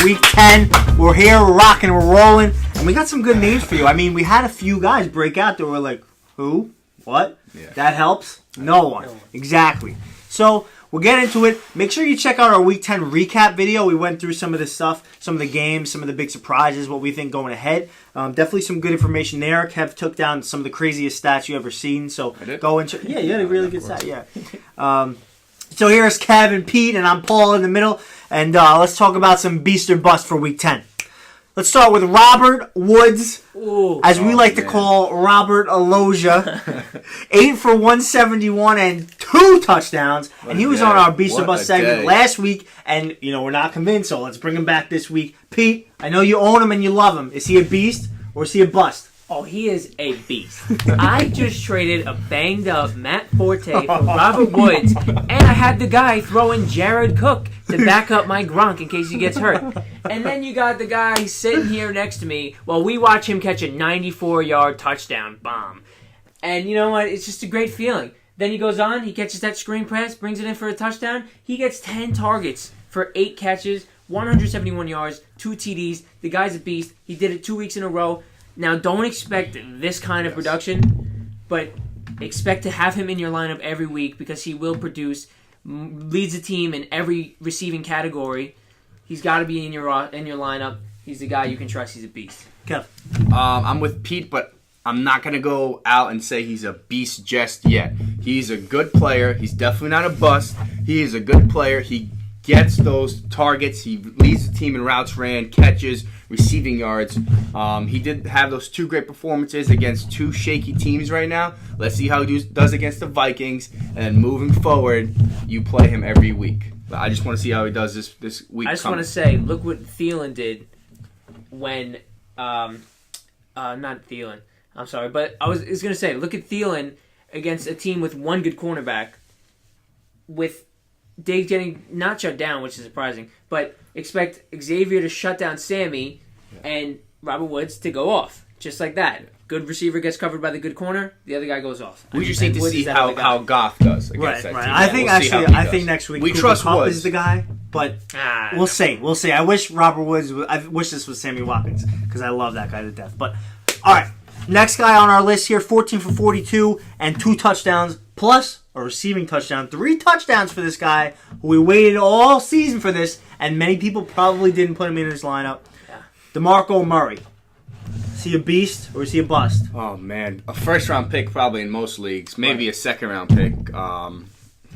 Week 10. We're here, we're rocking, we're rolling, and we got some good names for you. I mean, we had a few guys break out that were like, who? What? Yeah. That helps? No one. Exactly. So, we'll get into it. Make sure you check out our Week 10 recap video. We went through some of this stuff, some of the games, some of the big surprises, what we think going ahead. Definitely some good information there. Kev took down some of the craziest stats you ever seen. So go into yeah, you had a really good stat. Yeah. So here's Kev and Pete, and I'm Paul in the middle. And let's talk about some beast or bust for Week 10. Let's start with Robert Woods, as we like to call Robert Aloja. 8 for 171 and 2 touchdowns. And he was on our Beast or Bust segment last week. And, we're not convinced, so let's bring him back this week. Pete, I know you own him and you love him. Is he a beast or is he a bust? Oh, he is a beast. I just traded a banged-up Matt Forte for Robert Woods, and I had the guy throw in Jared Cook to back up my Gronk in case he gets hurt. And then you got the guy sitting here next to me while we watch him catch a 94-yard touchdown bomb. And you know what? It's just a great feeling. Then he goes on, he catches that screen pass, brings it in for a touchdown. He gets 10 targets for 8 catches, 171 yards, 2 TDs. The guy's a beast. He did it 2 weeks in a row. Now, don't expect this kind of production, but expect to have him in your lineup every week because he will produce, leads the team in every receiving category. He's got to be in your lineup. He's the guy you can trust. He's a beast. Kev. I'm with Pete, but I'm not going to go out and say he's a beast just yet. He's a good player. He's definitely not a bust. He is a good player. He gets those targets. He leads the team in routes ran, catches, receiving yards. He did have those 2 great performances against 2 shaky teams right now. Let's see how he does against the Vikings. And then moving forward, you play him every week. But I just want to see how he does this week. I just want to say, look what Thielen did when not Thielen. I'm sorry, but I was going to say, look at Thielen against a team with 1 good cornerback with Dave getting not shut down, which is surprising, but expect Xavier to shut down Sammy and Robert Woods to go off. Just like that. Good receiver gets covered by the good corner, the other guy goes off. We just need to see how Goff does against that team. I think I think next week we Cooper trust Kupp Woods is the guy, but we'll see. We'll see. I wish Robert Woods. I wish this was Sammy Watkins because I love that guy to death. But all right, next guy on our list here: 14 for 42 and 2 touchdowns plus a receiving touchdown. 3 touchdowns for this guy who we waited all season for this, and many people probably didn't put him in his lineup. Yeah. DeMarco Murray. Is he a beast or is he a bust? Oh, man. A first-round pick probably in most leagues. Maybe a second-round pick.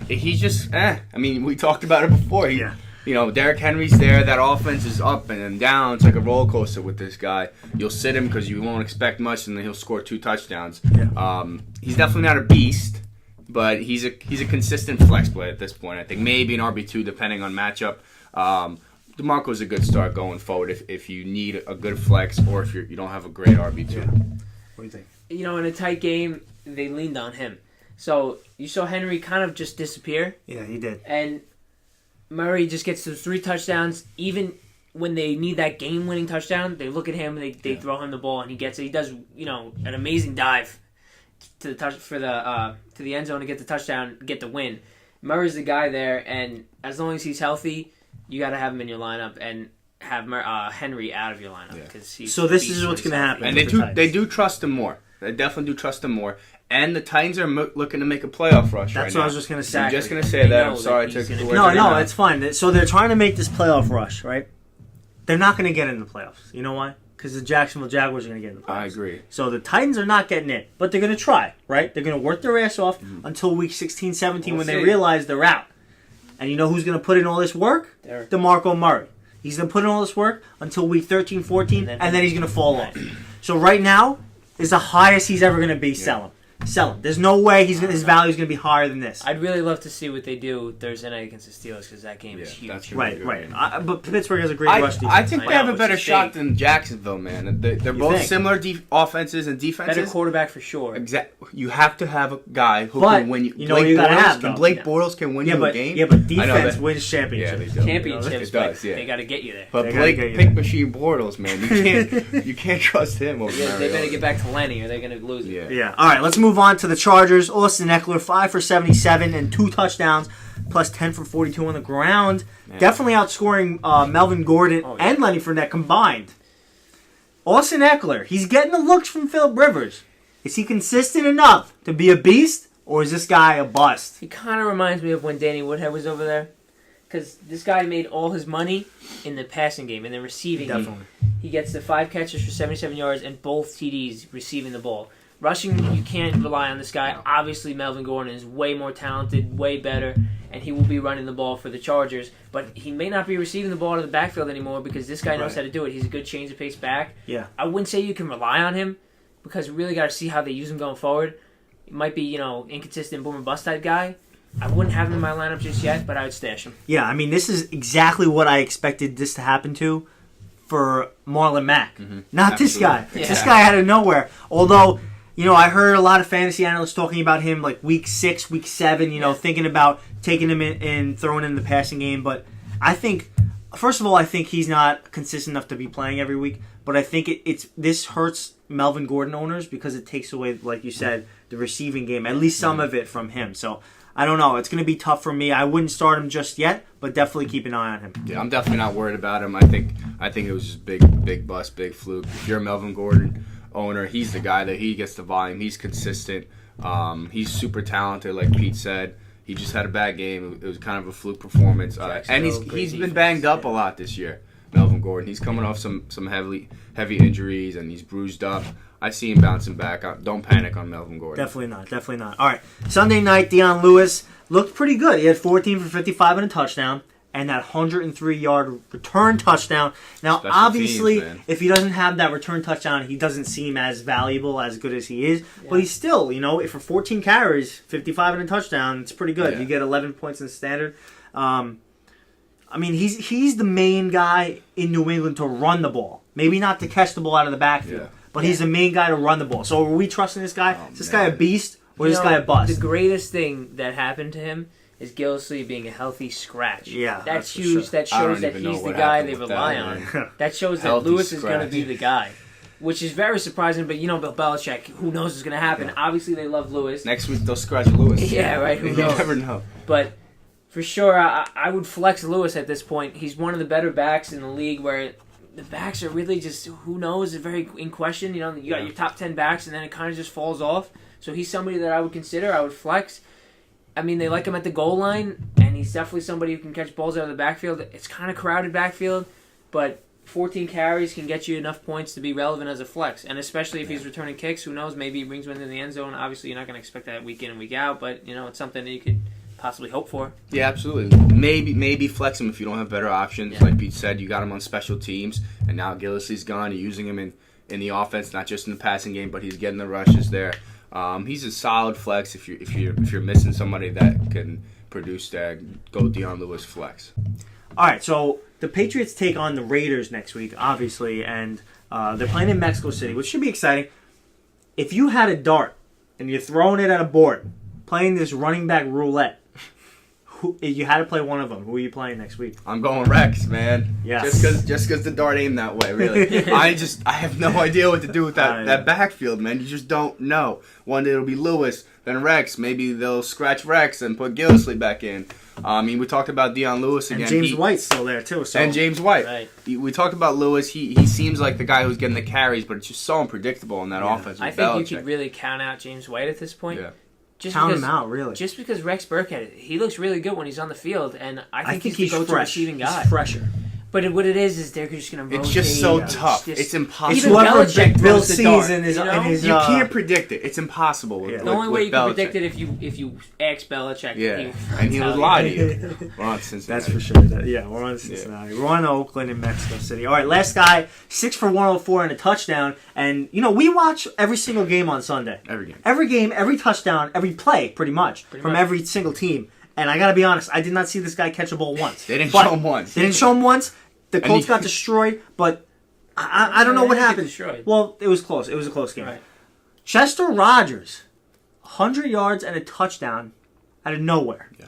He's just, I mean, we talked about it before. Derrick Henry's there. That offense is up and then down. It's like a roller coaster with this guy. You'll sit him because you won't expect much, and then he'll score 2 touchdowns. Yeah. He's definitely not a beast, but he's a consistent flex play at this point. I think maybe an RB2 depending on matchup. DeMarco's a good start going forward if you need a good flex or if you don't have a great RB2. Yeah. What do you think? In a tight game, they leaned on him. So you saw Henry kind of just disappear. Yeah, he did. And Murray just gets those 3 touchdowns. Even when they need that game-winning touchdown, they look at him and they throw him the ball and he gets it. He does, an amazing dive to the end zone to get the touchdown, get the win. Murray's the guy there, and as long as he's healthy, you got to have him in your lineup and have Henry out of your lineup because he's. So this is what's going to happen, and they do trust him more. They definitely do trust him more. And the Titans are looking to make a playoff rush. That's what I was just going to say. I'm just going to say that. I'm sorry I took the word. No, it's fine. So they're trying to make this playoff rush, right? They're not going to get in the playoffs. You know why? Because the Jacksonville Jaguars are going to get in the playoffs. I agree. So the Titans are not getting in, but they're going to try, right? They're going to work their ass off until week 16, 17 when they realize they're out. And you know who's going to put in all this work? DeMarco Murray. He's going to put in all this work until week 13, 14, and then he's going to fall off. So right now is the highest he's ever going to be. Sell him. Sell him. There's no way his value is going to be higher than this. I'd really love to see what they do Thursday night against the Steelers because that game is huge. That's really right. But Pittsburgh has a great rush defense. I think they have a better shot than Jacksonville, man. They're both similar offenses and defenses. Better quarterback for sure. Exactly. You have to have a guy who can win you. You got to have Blake Bortles can win you a game. Yeah, but defense wins championships. Championships, does, they got to get you there. But Blake Pick Machine Bortles, man, you can't trust him over there. They better get back to Lenny or they're going to lose it. Yeah. All right, let's move on to the Chargers. Austin Ekeler, 5 for 77 and 2 touchdowns. plus 10 for 42 on the ground. Definitely outscoring Melvin Gordon and Lenny Fournette combined. Austin Ekeler, he's getting the looks from Phillip Rivers. Is he consistent enough to be a beast, or is this guy a bust? He kind of reminds me of when Danny Woodhead was over there. Because this guy made all his money in the passing game, in the receiving game. He gets the 5 catches for 77 yards and both TDs receiving the ball. Rushing, you can't rely on this guy. Obviously, Melvin Gordon is way more talented, way better, and he will be running the ball for the Chargers. But he may not be receiving the ball to the backfield anymore because this guy knows how to do it. He's a good change of pace back. Yeah. I wouldn't say you can rely on him because we really got to see how they use him going forward. He might be, inconsistent boom or bust type guy. I wouldn't have him in my lineup just yet, but I would stash him. Yeah, I mean, this is exactly what I expected this to happen to for Marlon Mack. Not this guy. Yeah. This guy out of nowhere. Although, I heard a lot of fantasy analysts talking about him like week 6, week 7, thinking about taking him in and throwing him in the passing game. But I think, first of all, I think he's not consistent enough to be playing every week. But I think this hurts Melvin Gordon owners because it takes away, like you said, the receiving game, at least some of it from him. So I don't know. It's going to be tough for me. I wouldn't start him just yet, but definitely keep an eye on him. Yeah, I'm definitely not worried about him. I think it was just big bust, big fluke. If you're a Melvin Gordon owner, he's the guy that he gets the volume. He's consistent. He's super talented, like Pete said. He just had a bad game. It was kind of a fluke performance, and he's been banged up a lot this year. Melvin Gordon. He's coming off some heavy injuries, and he's bruised up. I see him bouncing back. Don't panic on Melvin Gordon. Definitely not. All right. Sunday night, Dion Lewis looked pretty good. He had 14 for 55 and a touchdown, and that 103-yard return touchdown. Now, Special obviously, teams, if he doesn't have that return touchdown, he doesn't seem as valuable, as good as he is. Yeah. But he's still, for 14 carries, 55 and a touchdown, it's pretty good. Yeah. You get 11 points in the standard. I mean, he's the main guy in New England to run the ball. Maybe not to catch the ball out of the backfield. Yeah. But he's the main guy to run the ball. So are we trusting this guy? Is this guy a beast or is this guy a bust? The greatest thing that happened to him is Gillislee being a healthy scratch. Yeah, that's huge. Sure. That shows that he's the guy they rely on. That shows that Lewis is going to be the guy, which is very surprising. But Bill Belichick, who knows what's going to happen? Yeah. Obviously, they love Lewis. Next week they'll scratch Lewis. Yeah, right. Who knows? You never know. But for sure, I would flex Lewis at this point. He's one of the better backs in the league where the backs are really just, who knows, very in question. You got your top 10 backs, and then it kind of just falls off. So he's somebody that I would consider. I would flex. I mean, they like him at the goal line, and he's definitely somebody who can catch balls out of the backfield. It's kind of crowded backfield, but 14 carries can get you enough points to be relevant as a flex. And especially if he's returning kicks, who knows, maybe he brings one into the end zone. Obviously, you're not going to expect that week in and week out, but, it's something that you could possibly hope for. Yeah, absolutely. Maybe flex him if you don't have better options. Yeah. Like Pete said, you got him on special teams, and now Gillislee's gone. You're using him in the offense, not just in the passing game, but he's getting the rushes there. He's a solid flex if you're missing somebody that can produce that. Go Dion Lewis flex. All right, so the Patriots take on the Raiders next week, obviously, and they're playing in Mexico City, which should be exciting. If you had a dart and you're throwing it at a board, playing this running back roulette, you had to play one of them. Who are you playing next week? I'm going Rex, man. Yes. Just because the dart aimed that way, really. I have no idea what to do with that backfield, man. You just don't know. One day it'll be Lewis, then Rex. Maybe they'll scratch Rex and put Gillislee back in. I mean, we talked about Dion Lewis again. And James White's still there, too. So. And James White. Right. We talked about Lewis. He seems like the guy who's getting the carries, but it's just so unpredictable in that offense. I think you could really count out James White at this point. Yeah. Count him out, really. Just because Rex Burkhead, he looks really good when he's on the field, and I think he's the go-to fresh. receiving guy. He's fresher. But what it is they're just going to rotate. It's just so tough. It's impossible. Even Belichick Bill's throws the dart, season is you can't predict it. It's impossible. The only way you can predict it if you ask Belichick. Yeah, and he would lie to you. We're on Cincinnati. That's for sure. We're on Cincinnati. We're on Oakland and Mexico City. All right, last guy, 6 for 104 and a touchdown. And, we watch every single game on Sunday. Every game, every touchdown, every play, pretty much, from every single team. And I got to be honest, I did not see this guy catch a ball once. They didn't show him once. They didn't show him once. The Colts got destroyed, but I don't know what happened. Well, it was close. It was a close game. Right. Chester Rodgers, 100 yards and a touchdown out of nowhere. Yeah,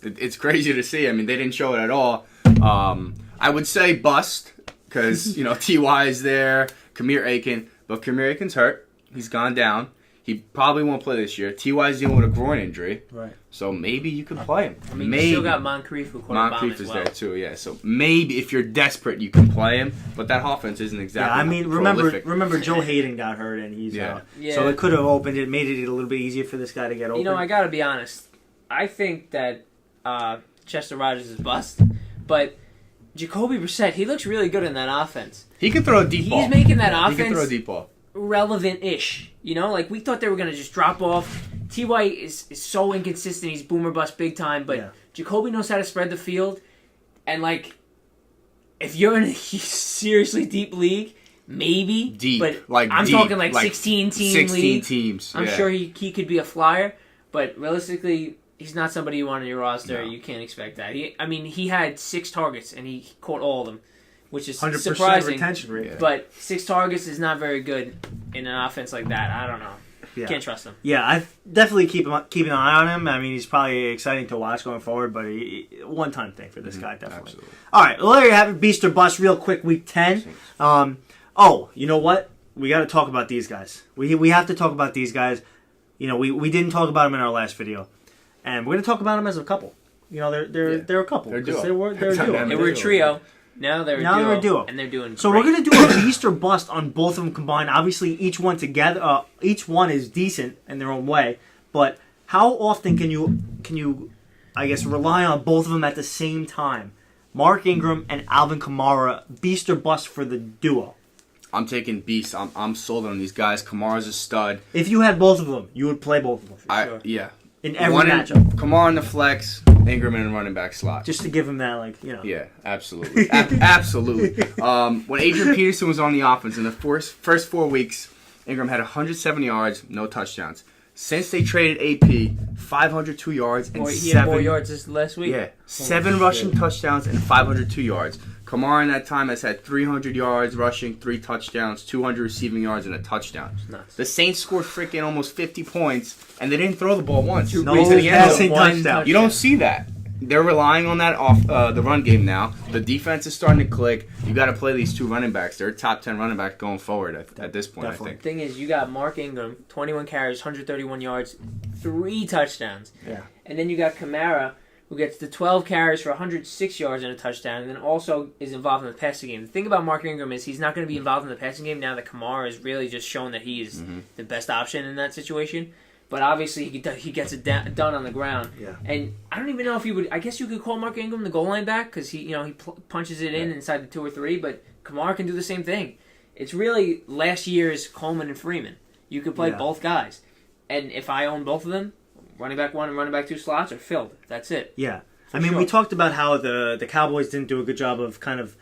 it's crazy to see. I mean, they didn't show it at all. I would say bust because Ty is there, Kamir Aiken, but Kamir Aiken's hurt. He's gone down. He probably won't play this year. T.Y.'s dealing with a groin injury. Right. So maybe you could play him. I mean, maybe. you still got Moncrief who Moncrief is there too, yeah. So maybe if you're desperate, you can play him. But that offense isn't exactly. Yeah, I mean, remember Joe Hayden got hurt and he's out. Yeah. So it could have opened it, made it a little bit easier for this guy to get open. You know, I got to be honest. I think that Chester Rodgers is bust, but Jacoby Brissett, he looks really good in that offense. He can throw a deep ball. He's making that offense. He can throw a deep ball. Relevant-ish. You know, like we thought they were going to just drop off. T.Y. is so inconsistent. He's boomer bust big time, but Jacoby knows how to spread the field. And, like, if you're in a seriously deep league, maybe. Deep. But like I'm deep. talking like 16-team 16 league. teams. I'm sure he could be a flyer, but realistically, he's not somebody you want on your roster. No. You can't expect that. He had 6 targets, and he caught all of them, which is 100% surprising. Retention rate. But 6 targets is not very good in an offense like that. I don't know. Yeah. Can't trust him. Yeah, I definitely keep an eye on him. I mean, he's probably exciting to watch going forward, but one-time thing for this guy, definitely. Absolutely. All right, well, there you have it. Beast or bust, real quick, week 10. You know what? We got to talk about these guys. We have to talk about these guys. You know, we didn't talk about them in our last video, and we're going to talk about them as a couple. You know, they're a couple. They're a duo. They're a duo. They were a trio. Now they're a duo, and they're doing so great. We're going to do a beast or bust on both of them combined. Obviously, each one together, each one is decent in their own way. But how often can you, I guess, rely on both of them at the same time? Mark Ingram and Alvin Kamara, beast or bust for the duo. I'm taking beast. I'm sold on these guys. Kamara's a stud. If you had both of them, you would play both of them. For sure. Yeah. In every matchup. Kamara in the flex, Ingram in the running back slot. Just to give him that, like, you know. Yeah, absolutely. Absolutely. When Adrian Peterson was on the offense in the first 4 weeks, Ingram had 170 yards, no touchdowns. Since they traded AP, 502 yards and he had 4 yards this last week. Yeah, 7 rushing touchdowns and 502 yards. Kamara in that time has had 300 yards rushing, 3 touchdowns, 200 receiving yards, and a touchdown. Nuts. The Saints scored freaking almost 50 points, and they didn't throw the ball once. No passing touchdown. You don't see that. They're relying on that off the run game now. The defense is starting to click. You got to play these 2 running backs. They're top 10 running backs going forward at this point, Definitely. I think. The thing is, you got Mark Ingram, 21 carries, 131 yards, 3 touchdowns. Yeah. And then you got Kamara, who gets the 12 carries for 106 yards and a touchdown, and then also is involved in the passing game. The thing about Mark Ingram is he's not going to be involved in the passing game now that Kamara has really just shown that he is the best option in that situation. But obviously he gets it done on the ground. Yeah. And I don't even know if you would. I guess you could call Mark Ingram the goal line back because he punches it in inside the 2 or 3. But Kamara can do the same thing. It's really last year's Coleman and Freeman. You could play both guys, and if I own both of them, running back 1 and running back 2 slots are filled. That's it. Yeah. We talked about how the Cowboys didn't do a good job of kind of,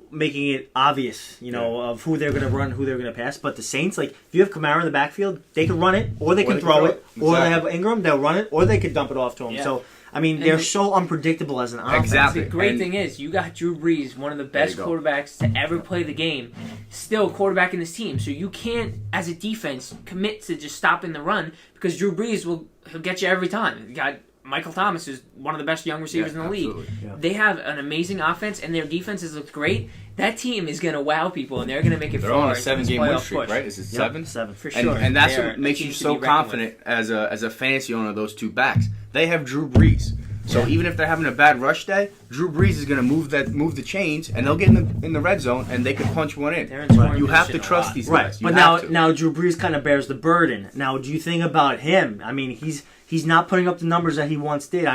making it obvious, of who they're going to run, who they're going to pass. But the Saints, like, if you have Kamara in the backfield, they can run it, or they can throw it. Exactly. Or they have Ingram, they'll run it, or they can dump it off to him. Yeah. So, they're so unpredictable as an offense. Exactly. The great thing is, you got Drew Brees, one of the best quarterbacks to ever play the game, still quarterbacking this team. So you can't, as a defense, commit to just stopping the run because Drew Brees he'll get you every time. You got Michael Thomas is one of the best young receivers in the league. Yeah. They have an amazing offense, and their defenses look great. That team is going to wow people, and they're going to make it far. They're on a 7-game win streak, right? Is it 7? 7 for sure. And that's what makes you so confident as a fantasy owner of those 2 backs. They have Drew Brees. So even if they're having a bad rush day, Drew Brees is going to move the chains, and they'll get in the red zone, and they can punch one in. You have to trust these guys. But now Drew Brees kind of bears the burden. Now, do you think about him? He's not putting up the numbers that he once did.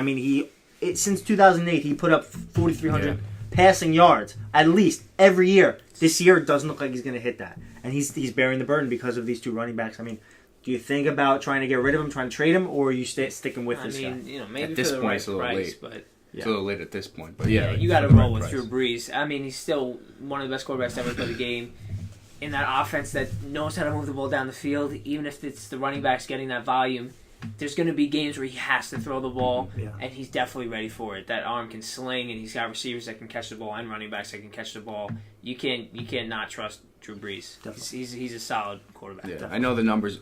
Since 2008, he put up 4,300 passing yards at least every year. This year, it doesn't look like he's going to hit that, and he's bearing the burden because of these 2 running backs. Do you think about trying to get rid of him, trying to trade him, or are you sticking with this guy? Maybe at this for the point, right it's a little price, late. but it's a little late at this point. But yeah, you got to roll with Drew Brees. He's still one of the best quarterbacks to ever play the game. In that offense that knows how to move the ball down the field, even if it's the running backs getting that volume, there's going to be games where he has to throw the ball, and he's definitely ready for it. That arm can sling, and he's got receivers that can catch the ball and running backs that can catch the ball. You can't not trust Drew Brees. Definitely. He's a solid quarterback. Yeah, Definitely. I know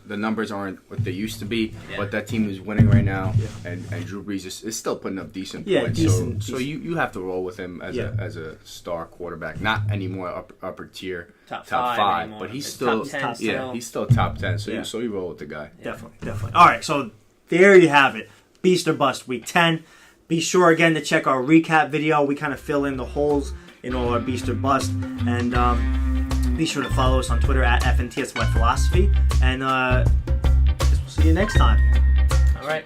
the numbers aren't what they used to be, Yeah. but that team is winning right now, and Drew Brees is still putting up decent points. Decent. So you have to roll with him as a star quarterback, not anymore upper tier, Top five, anymore. but he's It's still top 10 still. he's still top 10. So Yeah. you roll with the guy. Definitely. All right, so there you have it. Beast or Bust Week 10. Be sure again to check our recap video. We kind of fill in the holes in all our Beast or Bust. And be sure to follow us on Twitter at FNTSY Philosophy. And we'll see you next time. All right.